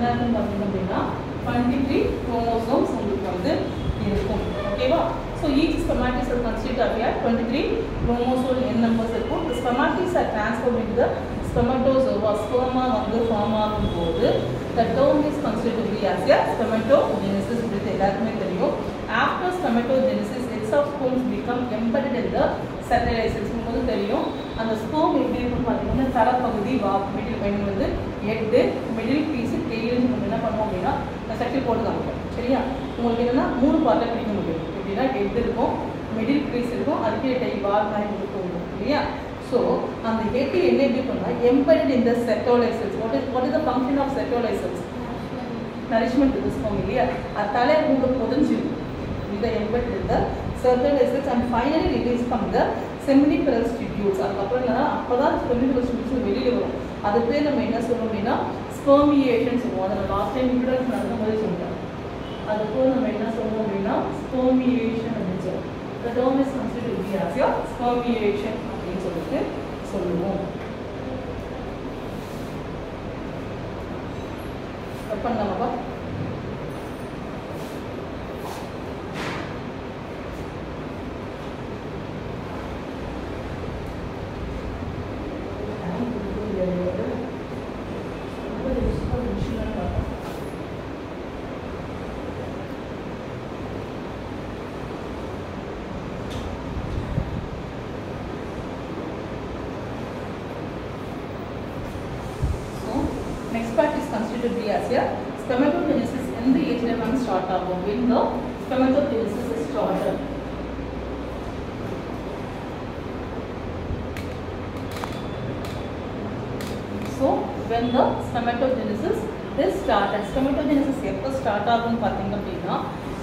என்ன இருக்குன்னு பார்த்தீங்க அப்படின்னா 23 குரோமோசோம்ஸ் உங்களுக்கு வந்து இருக்கும். ஓகேவா? So each spermatids are constituted of 23 chromosome n numbers இருக்கும். The spermatids are transformed into the spermatozoa. sperma வந்து ஃபார்ம் ஆகும்போது the term is considered to be as a spermatogenesis. இது எல்லாருக்குமே தெரியும். After spermatogenesis, eggs of sperms become embedded in the satellite cells. உங்களுக்கு தெரியும் அந்த sperm எப்படி இருக்குன்னு பார்த்தீங்கன்னா தரப்பகுதி மிடில் பெண் வந்து எட்டு மிடில் பீஸு டெய்ல் நம்ம என்ன பண்ணுவோம் அப்படின்னா செக்ஷன் போட்டு காமிப்போம். சரியா? உங்களுக்கு என்னன்னா 3 பார்ட்டாக பிடிக்க முடியும். எப்படின்னா ஹெட் இருக்கும், மிடில் பீஸ் இருக்கும், அதுக்கே டெய்ல் வால் மாதிரி இருக்கும் இல்லையா? ஸோ அந்த ஹெட் என்ன எப்படி பண்ணால் எம்பெடட் இந்த Sertoli cells. What is the function of Sertoli cells? Nourishment to the sperm இல்லையா? அது தலையை உங்களுக்கு பொதிஞ்சிருக்கும். இந்த எம்பெடட் இந்த Sertoli cells and finally release from the seminiferous tubes. அதுக்கப்புறம் என்னன்னா அப்போ தான் செமினிபெரஸ் டியூப்ஸ் வெளியில் வரும். அது பேர் நம்ம என்ன சொல்லுவோம் அப்படின்னா ஸ்பெர்மியேஷன் சொல்லுவோம். அதை நான் லாஸ்ட் டைம் இன்ட்ரோடக்ஷன் நடக்கும்போது சொல்லிட்டேன். அதுக்கு நம்ம என்ன சொல்லுவோம் அப்படின்னா ஸ்பெர்மியேஷன் அப்படின்னு சொல்லுவோம். The term is considered to be as your spermiation அப்படின்னு சொல்லிட்டு சொல்லுவோம். பண்ணலாமாப்பா? Next part is considered to be as a spermatogenesis. எந்த ஏஜ்ல நம்ம ஸ்டார்ட் ஆகும்? when the spermatogenesis is started. So when the spermatogenesis is started. spermatogenesis எப்போ start ஆகும்னு பார்த்தீங்க அப்படின்னா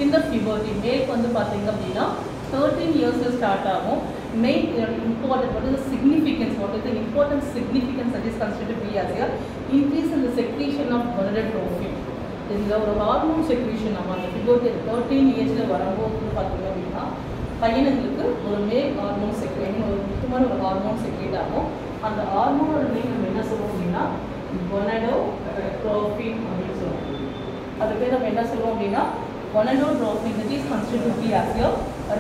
இந்த puberty மேல் வந்து பார்த்தீங்க அப்படின்னா 13 years ஸ்டார்ட் ஆகும். Main important, what is the significance? What is the important significance that is considered to be as a increase in the secretion of gonadotrophin. இதில் ஒரு ஹார்மோன் செக்ரீஷன் நம்ம அந்த puberty 13 ஏஜில் வரும்போது பார்த்தீங்க அப்படின்னா பையனுங்களுக்கு ஒரு மேல் ஹார்மோன் செக்ரேட் ஒரு முக்கியமான ஒரு ஹார்மோன் செக்ரேட் ஆகும். அந்த ஹார்மோனோட நேம் நம்ம என்ன சொல்லுவோம் அப்படின்னா gonadotrophin அப்படின்னு சொல்லுவோம். அது பேர் நம்ம என்ன சொல்லுவோம் அப்படின்னா gonadotrophin. That is considered to be as a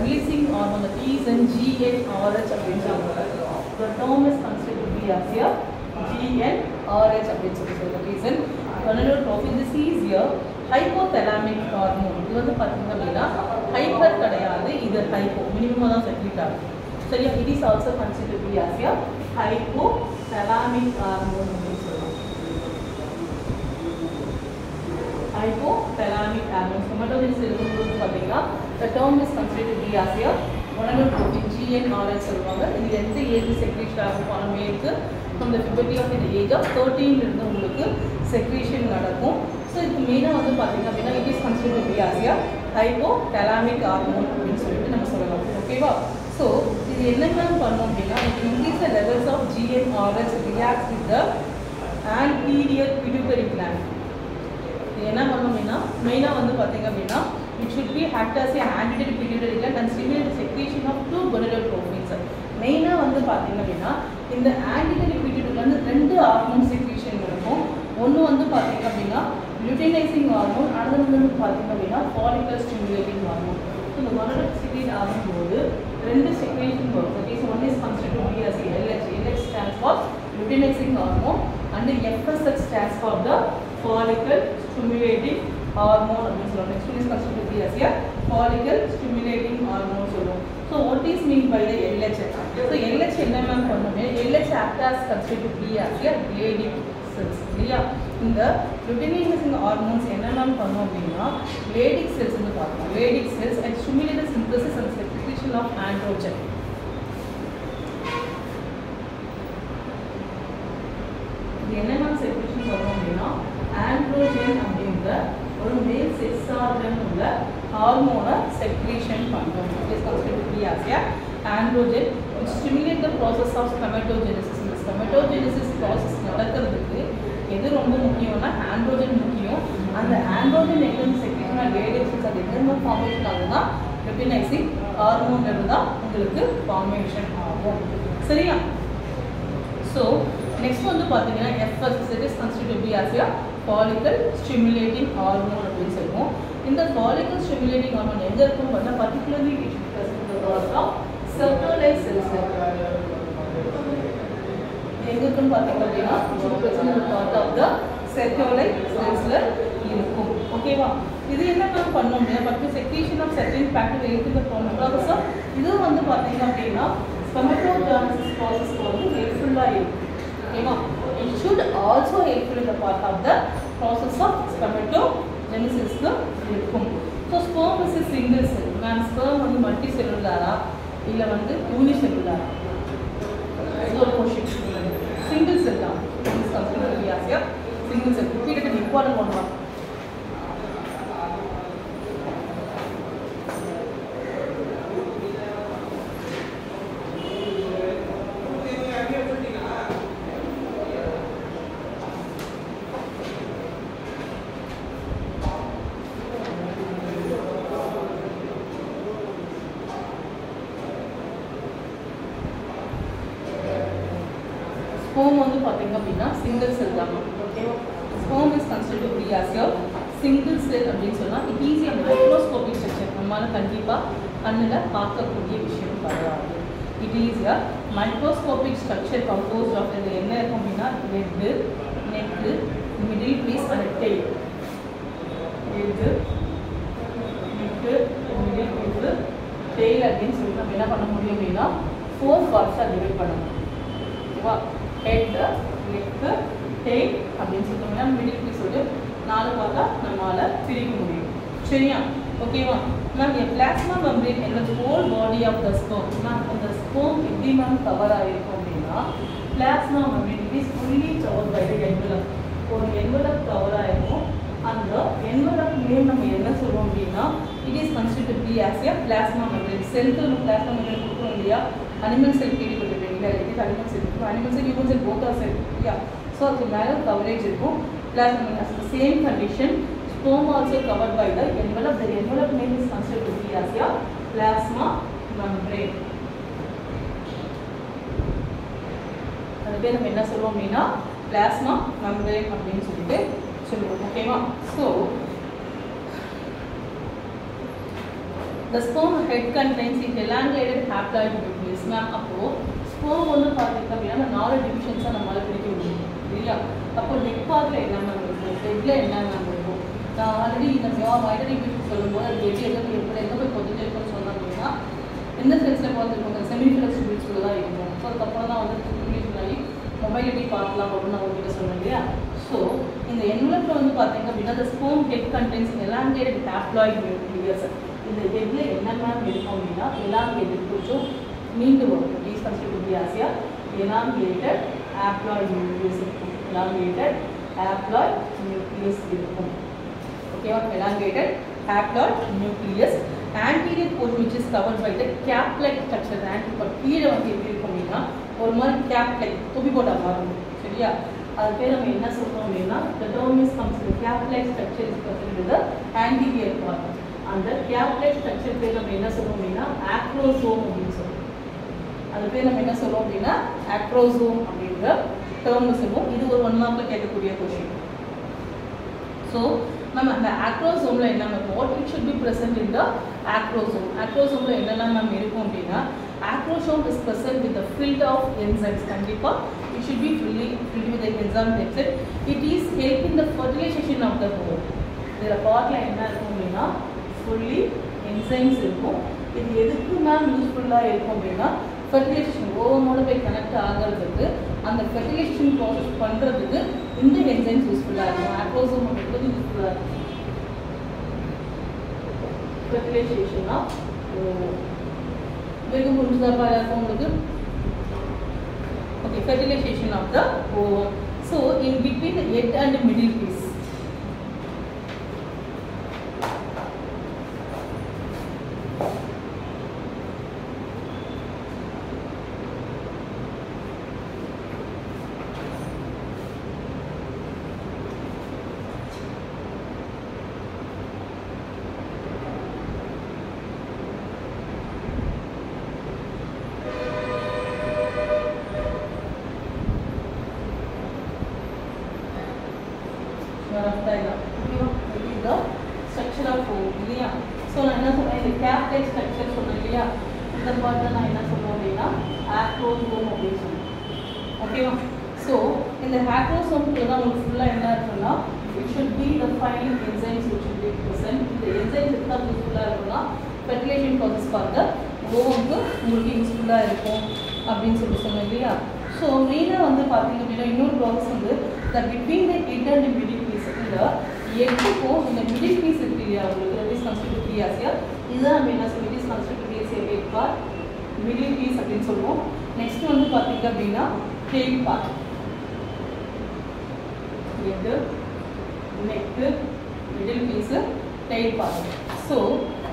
releasing hormone. That is in GnRH அப்படின்னு சொல்லுவாங்க. The term is considered to be as a GnRH அப்படின்னு சொல்லுவாங்க. That is in gonadotrophin. This is a hypothalamic hormone. இது வந்து பார்த்தீங்க அப்படின்னா hyper கிடையாது, இது ஹைப்போ மினிமமாக தான் செக்ரேட் ஆகும். சரியா? It is also considered to be as a hypothalamic hormone அப்படின்னு சொல்லுவாங்க. hypothalamic hormone. Spermatogenesis இருக்கும்போது பார்த்தீங்கன்னா the term is considered to be as a gonadotrophin GnRH சொல்லுவாங்க. இது எந்த ஏஜ் செக்ரேஷன் ஆகும்? மேலுக்கு from the puberty of the age of 13 இருந்து உங்களுக்கு செக்ரேஷன் நடக்கும். ஸோ இதுக்கு மெயினாக வந்து பார்த்தீங்க அப்படின்னா it is considered to be as a hypothalamic hormone அப்படின்னு சொல்லிட்டு நம்ம சொல்லலாம். ஓகேவா? ஸோ இது என்னெல்லாம் பண்ணோம் அப்படின்னா it increase the levels of GnRH reacts with the anterior pituitary gland. இது என்ன பண்ணோம் அப்படின்னா மெயினாக வந்து பார்த்தீங்க அப்படின்னா it should be act as a anterior pituitary gland and stimulate the secretion of 2 gonadotrophins. மெயினாக வந்து பார்த்தீங்க அப்படின்னா இந்த anterior pituitary gland ரெண்டு ஹார்மோன் செக்ரேஷன் இருக்கும். ஒன்று வந்து பார்த்தீங்க அப்படின்னா luteinizing hormone, another வந்து பார்த்தீங்க அப்படின்னா follicle stimulating hormone. ஸோ இந்த gonadotrophin செக்ரேட் ஆகும்போது ரெண்டு செக்ரேஷன் வரும். That is one is considered to be as LH. LH stands for luteinizing hormone and FSH stands for the follicle stimulating hormone அப்படின்னு சொல்லுவோம். Next one is considered to be as a follicle stimulating hormone சொல்லுவோம். So what is mean by the LH? So LH என்ன ma'am பண்ணுமே? LH act as considered to be as a Leydig cells. இல்லையா? இந்த luteinizing hormones என்ன ma'am பண்ணும் அப்படின்னா Leydig cells வந்து பார்க்கலாம். Leydig cells and stimulate the synthesis and secretion of androgen. இது என்ன மேம் செக்ரேஷன் பண்ணும் அப்படின்னா ஆண்ட்ரோஜன் அப்படிங்கிற ஒரு மேல் செக்ஸ் ஆர்கன் உள்ள ஹார்மோனை செக்ரேஷன் பண்ணும். It is considered to be as a androgen which stimulate the process of spermatogenesis. இந்த spermatogenesis process நடக்கிறதுக்கு எது ரொம்ப முக்கியம்னா ஆண்ட்ரோஜன் முக்கியம். அந்த ஆண்ட்ரோஜன் எங்கேருந்து செக்ரேஷன் லேடிஸ் அது எங்கேருந்து ஃபார்மேஷன் ஆகுதுன்னா luteinizing ஹார்மோன்ல தான் உங்களுக்கு ஃபார்மேஷன் ஆகும். சரியா? ஸோ next வந்து பாத்தீங்கன்னா FS it is considered to be as a follicle stimulating hormone அப்படினு சொல்லுவோம். இந்த follicle stimulating hormone எங்க இருக்கும் பார்த்தா particularly it is present in the part of Sertoli cells. எங்க இருக்கும் பார்த்தீங்கன்னா it is present in the part of the Sertoli cellsல இருக்கும். ஓகேவா? இது என்ன பண்ணோம்னா but secretion of certain factors in the process of இது வந்து பாத்தீங்க அப்படினா spermatogenesis process வந்து helpful ஆ இருக்கும். ஓகேவா? It should also helpful in the part of the process of spermatogenesis இருக்கும். So sperm is a single cell. Man sperm வந்து multicellular இல்ல வந்து unicellular. இது ஒரு question. Single cell தான். This considered to be as a single cell. Repeat it important one more. Sperm வந்து பாத்தீங்க அப்படினா single cell தான். ஓகேவா? Sperm is considered to be as a single cell அப்படினு சொன்னா it is a microscopic structure. நம்மால கண்டிப்பா கண்ணுல பார்க்கக்கூடிய விஷயம் கிடையாது. It is a microscopic structure composed of இது என்ன இருக்கும் அப்படினா head, neck, middle piece and tail. Head, neck, middle piece, tail அப்படினு சொல்லி நம்ம என்ன பண்ண முடியும் அப்படினா 4 parts ஆ டிவைட் பண்ணலாம். ஓகேவா? head, neck, tail அப்படினு சொல்றோம்னா மிடில் பீஸ் வந்து 4 பார்ட்டா நம்மால பிரிக்க முடியும். சரியா? ஓகேவா? Ma'am a plasma membrane in the whole body of the sperm. Ma'am அந்த sperm எப்படி மேம் கவர் ஆயிருக்கும் அப்படினா plasma membrane is fully covered by the envelope. ஒரு envelope கவர் ஆயிருக்கும். அந்த envelope நேம் நம்ம என்ன சொல்றோம் அப்படினா it is considered to be as a plasma membrane. செல்லுல plasma membrane கொடுக்கிறோம் இல்லையா? Animal cell கேள்விப்பட்டிருப்பீங்களா? it is animal cell. Animal cell, human cell, both are cell. Yeah. So அது மேல coverage இருக்கும். Plasma membrane has the same condition. Sperm also covered by the envelope. The envelope name is considered to be as a plasma membrane. அது பேர் நம்ம என்ன சொல்றோம் அப்படினா plasma membrane அப்படினு சொல்லிட்டு சொல்லுவோம். ஓகேவா? So the sperm head contains the elongated haploid nucleus. Ma'am அப்போ sperm வந்து பாத்தீங்க அப்படினா 4 டிவிஷன்ஸா நம்மால பிரிக்க முடியும். இல்லையா? அப்போ neck partல என்ன மேம் இருக்கும்? headல என்ன மேம் இருக்கும்? நான் ஆல்ரெடி இந்த மைட்டரி டிவிஷன் சொல்லும்போது அது எங்க போய் பொதுஜ் இருக்குன்னு சொன்னா அப்படின்னா எந்த செல்ஸ்ல பார்த்துருக்கோங்க செமிஃபிலஸ் டிவிஷன்ல தான் இருக்கும். ஸோ அதுக்கப்புறம் தான் வந்து டிவிஷன் ஆகி மொபைலிட்டி பார்க்கலாம் அப்படின்னு நான் உங்ககிட்ட சொன்னேன் இல்லையா? ஸோ இந்த என்வலப்ல வந்து பார்த்தீங்க அப்படின்னா the sperm head contains elongated haploid nucleus. இந்த ஹெட்ல என்ன மேம் இருக்கும் அப்படின்னா elongated கொஞ்சம் நீண்டு வரும். It is considered to be as a elongated haploid nucleus இருக்கும். elongated haploid nucleus இருக்கும். ஓகேவா? elongated haploid nucleus. Anterior portion which is covered by the cap-like structure. Anterior கீழே வந்து எப்படி இருக்கும் அப்படின்னா ஒரு மாதிரி cap-like தொப்பி போட்டா மாறும். சரியா? அது பேர் நம்ம என்ன சொல்றோம் அப்படின்னா the term is considered cap-like structure is considered the anterior part. அந்த cap-like structure பேர் நம்ம என்ன சொல்றோம் அப்படின்னா acrosome அப்படின்னு சொல்றோம். அது பேர் நம்ம என்ன சொல்றோம் அப்படின்னா acrosome அப்படிங்கிற term சொல்லுவோம். இது ஒரு 1 மார்க்ல கேட்கக்கூடிய क्वेश्चन. So மேம் அந்த acrosome ல என்ன ma'am what it should be present in the acrosome. acrosome ல என்னெல்லாம் மேம் இருக்கும் அப்படின்னா acrosome is present with the filled of enzymes. கண்டிப்பா it should be filled with the enzyme themselves. It is helping the fertilization of the ovum. இதுல பார்ட்ல என்ன இருக்கும் அப்படின்னா fully enzymes இருக்கும். இது எதுக்கு மேம் யூஸ்ஃபுல்லா இருக்கும் அப்படின்னா fertilization ஓவமோட போய் கனெக்ட் ஆகிறதுக்கு அந்த fertilization process பண்றதுக்கு இந்த enzymes யூஸ்ஃபுல்லா இருக்கும். acrosome அப்படிங்கிறது யூஸ்ஃபுல்லா இருக்கும். fertilization of வெகு புரிஞ்சுதா பாருங்க உங்களுக்கு. Okay, fertilization of the ovum. So in between the head and the middle piece. rough diagram. Okay, it is the structure of foam. இல்லையா? So நான் என்ன சொன்னேன், இந்த cap type structure சொன்னேன் இல்லையா? இந்த part தான் நான் என்ன சொல்றேன் அப்படின்னா acrosome அப்படின்னு சொல்றேன். ஓகேவா? So இந்த acrosome தான் உங்களுக்கு ஃபுல்லா என்ன இருக்குன்னா, it should be the fine enzymes which should be present. இந்த enzymes எதுக்கு யூஸ்ஃபுல்லா இருக்குன்னா fertilization process பார்க்க ஓவுக்கு உங்களுக்கு யூஸ்ஃபுல்லா இருக்கும் அப்படின்னு சொன்னேன் இல்லையா? ஸோ மெயினாக வந்து பார்த்தீங்க அப்படின்னா இன்னொரு ப்ராசஸ் வந்து the between the head and middle piece இந்த எட்டுக்கும் இந்த மிடில் பீஸ் இருக்கு இல்லையா உங்களுக்கு it is considered to be as a இதுதான் நம்ம என்ன சொல்லுவோம் it is considered to be as a head part middle piece அப்படின்னு சொல்லுவோம். நெக்ஸ்ட் வந்து பார்த்தீங்க அப்படின்னா tail part head neck middle piece tail part. So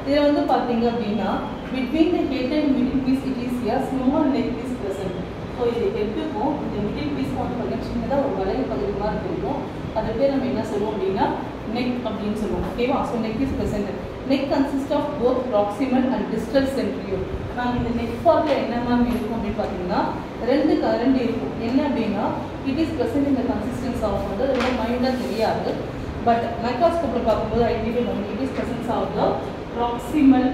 இதில் வந்து பார்த்தீங்க அப்படின்னா between the head and middle piece it is a small neck is present. So இது ஹெட்டுக்கும் இந்த மிடில் பீஸ்க்கும் வந்து பார்த்தீங்கன்னா சின்னதாக ஒரு வளைவு பகுதி மாதிரி இருக்கும். அது பேர் நம்ம என்ன சொல்லுவோம் அப்படின்னா நெக் அப்படின்னு சொல்லுவோம். ஓகேவா? So neck is present. Neck consist of both proximal and distal centriole. நாங்கள் இந்த நெக் பார்ட்டில் என்ன மேம் இருக்கும் அப்படின்னு பார்த்தீங்கன்னா ரெண்டு இருக்கும். என்ன அப்படின்னா it is present in the consistence of வந்து ரொம்ப மைண்டாக தெரியாது. பட் மைக்ரோஸ்கோப்பில் பார்க்கும்போது ஐடியா வந்து it is presence of the proximal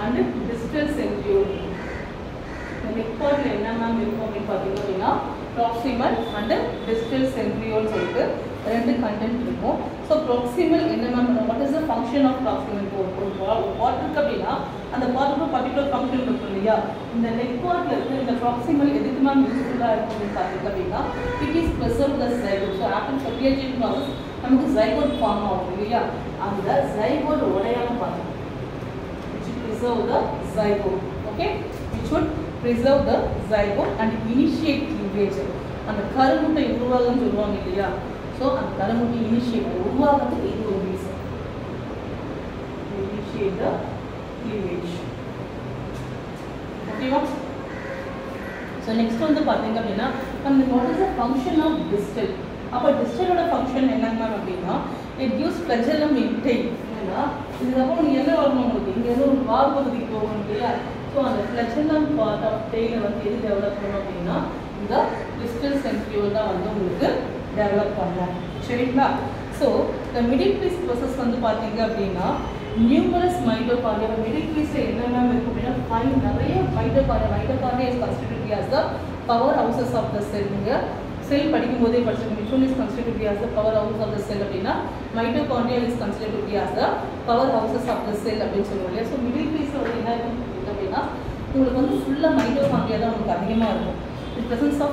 and distal centriole. இந்த நெக் பார்ட்ல என்ன மேம் இருக்கும் அப்படின்னு பார்த்தீங்க அப்படின்னா ப்ராக்சிமல் அண்ட் டிஸ்டல் சென்ட்ரியோல் சொல்லிட்டு ரெண்டு கண்டென்ட் இருக்கும். ஸோ ப்ராக்சிமல் என்ன ma'am what is the function of proximal? ஒரு பார்ட் இருக்கு அப்படின்னா அந்த பார்ட்டுக்கு பர்டிகுலர் ஃபங்க்ஷன் இருக்கும் இல்லையா? இந்த நெக் பார்ட்ல இருக்கு இந்த ப்ராக்சிமல் எதுக்கு மேம் யூஸ்ஃபுல்லாக இருக்கும் அப்படின்னு பார்த்தீங்க அப்படின்னா it is preserve the zygote. So after fertilization process நமக்கு ஜைகோட் ஃபார்ம் ஆகும் இல்லையா? அந்த ஜைகோட் உடையாம பார்க்கணும். Preserve the zygote. Okay, it should preserve the zygote and initiate cleavage. அந்த கருமுட்டை உருவாகும்னு சொல்லுவாங்க இல்லையா? ஸோ அந்த கருமுட்டை இனிஷியேட் உருவாகிறதுக்கு இது ஒரு ரீசன். Initiate the cleavage. ஓகேவா? ஸோ நெக்ஸ்ட் வந்து பார்த்தீங்க அப்படின்னா அந்த what is the function of distal? அப்போ டிஸ்டலோட ஃபங்க்ஷன் என்னங்க மேம் அப்படின்னா it gives flagellum in tail. இதுக்கப்புறம் நீங்கள் என்ன வரணும் உங்களுக்கு இங்கே ஏதோ ஒரு வால் பகுதிக்கு போகணும் இல்லையா? ஸோ அந்த ஃப்ளெஜெல்லம் பார்ட் ஆஃப் டெய்லை வந்து எது டெவலப் பண்ணணும் அப்படின்னா இந்த டிஸ்டல் சென்ட்ரியோல் தான் வந்து உங்களுக்கு டெவலப் பண்ணலாம். சரிங்களா? ஸோ இந்த மிடில் பீஸ் ப்ராசஸ் வந்து பார்த்தீங்க அப்படின்னா நியூமரஸ் மைட்டோகாண்ட்ரியா. மிடில் பீஸில் என்னென்ன இருக்கும் அப்படின்னா நிறைய mitochondria is considered as the power houses of the cell. நீங்கள் செல் படிக்கும்போதே படிச்சிருக்கோம் which one is considered to be as the power house of the cell அப்படின்னா mitochondria is considered to be as the power houses of the cell அப்படின்னு சொல்லுவோம் இல்லையா? So middle பீஸில் வந்து என்ன இருக்கும் அப்படின்னா உங்களுக்கு வந்து ஃபுல்லாக மைட்டோகாண்ட்ரியா தான் உங்களுக்கு அதிகமாக இருக்கும். The presence of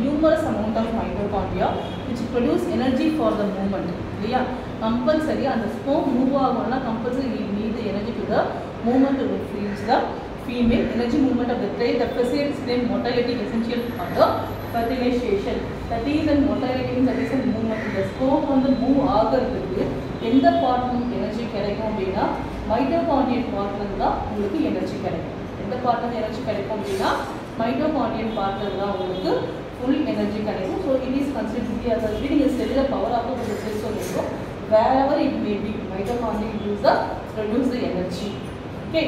numerous amount of mitochondria which produce energy for the movement. இல்லையா? கம்பல்சரி அந்த ஸ்போம் மூவ் ஆகணும்னா compulsory need the energy to the movement to reach the female energy movement of the tail. The facilitates then motility essential for the fertilization. That is and motility means that is a movement. The sperm வந்து move ஆகிறதுக்கு எந்த பார்ட்டும் energy கிடைக்கும் அப்படின்னா mitochondrial பார்ட்ல தான் உங்களுக்கு energy கிடைக்கும். எந்த பார்ட்ல எனர்ஜி கிடைக்கும் அப்படின்னா மைட்டோகாண்ட்ரியல் பார்ட்ல தான் உங்களுக்கு full energy கிடைக்கும். So it is considered to be as a reading a cellular power of the cell. So wherever it may be, mitochondria produce the energy. Okay.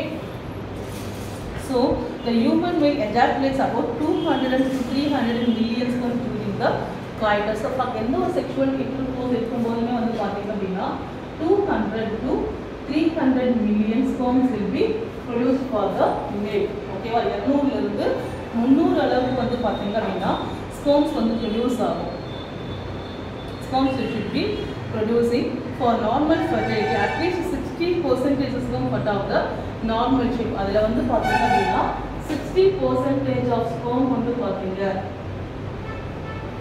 So the human will ejaculates about 200 to 300 million sperm during the coitus. So for எந்த ஒரு sexual intercourse இருக்கும்போதுமே வந்து பார்த்தீங்க அப்படின்னா 200 to 300 million sperms will be produced for the male. ஓகேவா? 200 ல இருந்து 300 அளவுக்கு வந்து பார்த்தீங்க அப்படின்னா sperms வந்து produce ஆகும். Sperms should be producing for normal fertility at least 60% is part of the normal shape. அதில் வந்து பார்த்தீங்க அப்படின்னா 60% of sperm வந்து பார்த்தீங்க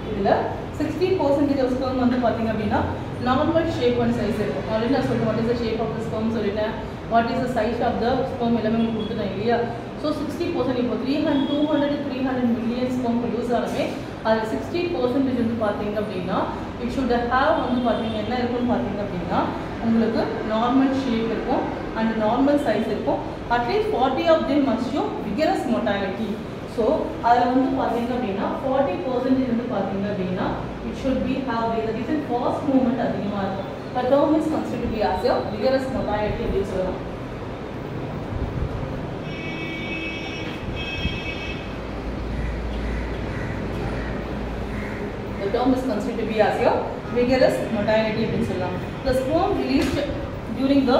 இதில் 60% of sperm வந்து பார்த்தீங்க அப்படின்னா நார்மல் ஷேப் அண்ட் சைஸ் இருக்கும். ஆல்ரெடி நான் சொல்லுவேன் what is the shape of the sperm சொல்லிட்டேன், what is the size of the sperm எல்லாமே கொடுத்துட்டேன் இல்லையா? ஸோ 60% இப்போ 200 to 300 மில்லியன் ஸ்பெர்ம் ப்ரொடியூஸ் ஆகவே அதில் 60% வந்து பார்த்தீங்க அப்படின்னா இட் ஷுட் ஹேவ் வந்து பார்த்தீங்க என்ன இருக்குன்னு பார்த்தீங்க அப்படின்னா உங்களுக்கு நார்மல் ஷேப் இருக்கும் அண்ட் நார்மல் சைஸ் இருக்கும். At least 40 of them must show vigorous motility. So அதில் வந்து பார்த்தீங்க அப்படின்னா 40% வந்து பார்த்தீங்க அப்படின்னா it should be have the reason fast movement அதிகமாக இருக்கும். The term is considered to be as a vigorous motility அப்படின்னு சொல்லலாம். The term is considered to be as your vigorous motility அப்படின்னு சொல்லலாம். The sperm released during the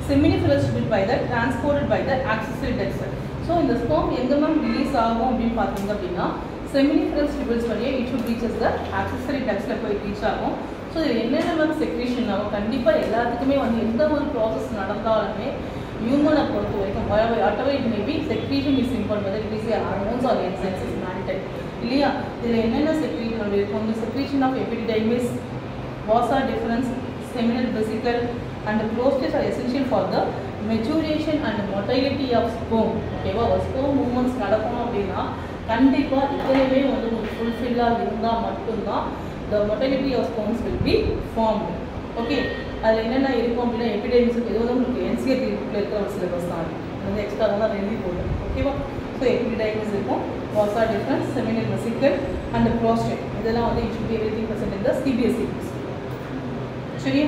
seminiferous tubule by the transported by the accessory ducts. So இந்த sperm எங்க ma'am release ஆகும் அப்படின்னு பார்த்தீங்க அப்படின்னா seminiferous tubules வழியா it should reaches the accessory ductsல போய் ரீச் ஆகும். ஸோ இது என்னென்ன மேம் செக்ரீஷன் ஆகும் கண்டிப்பாக எல்லாத்துக்குமே வந்து எந்த ஒரு ப்ராசஸ் நடந்தாலுமே ஹியூமனை பொறுத்த வரைக்கும் whatever it may be secretion is important whether it is hormones or enzymes is mandatory இல்லையா. இதில் என்னென்ன செக்ரீஷன் இருக்கும் இந்த செக்ரீஷன் ஆஃப் எபிடிடைமிஸ் வாசா difference seminal vesicle and prostate are essential for the maturation and motility of sperm. ஓகேவா ஒரு sperm movements நடக்கணும் அப்படின்னா கண்டிப்பாக இதெல்லாமே வந்து உங்களுக்கு ஃபுல்ஃபில்லாக இருந்தால் மட்டும்தான் the motility of sperms will be formed. Okay அதில் என்னென்ன இருக்கும் அப்படின்னா எபிடெமிஸுக்கு இது வந்து உங்களுக்கு என்சிஆர்டி புக்கில் இருக்கிற ஒரு சிலபஸ் தான் அது வந்து எக்ஸ்ட்ரா தான் எழுதி போடுறேன். ஓகேவா ஸோ எபிடைமிஸ் இருக்கும் vasa deferens seminal vesicle and prostate இதெல்லாம் வந்து it should be everything present in the CBSE books. சரி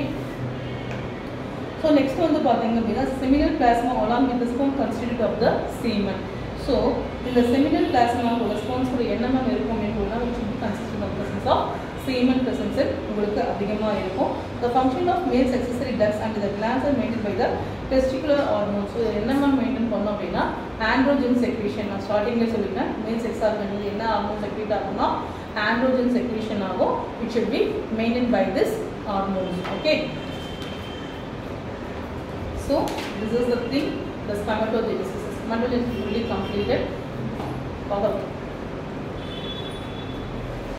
ஸோ நெக்ஸ்ட் வந்து பார்த்தீங்க அப்படின்னா seminal plasma along with sperm constitute of the semen. So இந்த செமினல் பிளாஸ்மாவோட ஸ்பெர்ம்ஸ் கூட என்னென்ன இருக்கும் அப்படின்னா it should be consistent of presence of semen presence உங்களுக்கு அதிகமாக இருக்கும். The function of male accessory ducts and the glands are maintained by the testicular hormones. So என்னென்ன மெயின்டைன் பண்ணோம் அப்படின்னா ஆண்ட்ரோஜன் செக்ரீஷன் நான் ஸ்டார்டிங்கில் சொல்லிட்டேன். மேல் செக்ஸ் ஆர்கன் என்ன ஹார்மோன் செக்ரீட் ஆகும்னா ஆண்ட்ரோஜன் செக்ரீஷன் ஆகும். It should be maintain by this hormones. Okay so this is the thing the spermatogenesis is fully completed.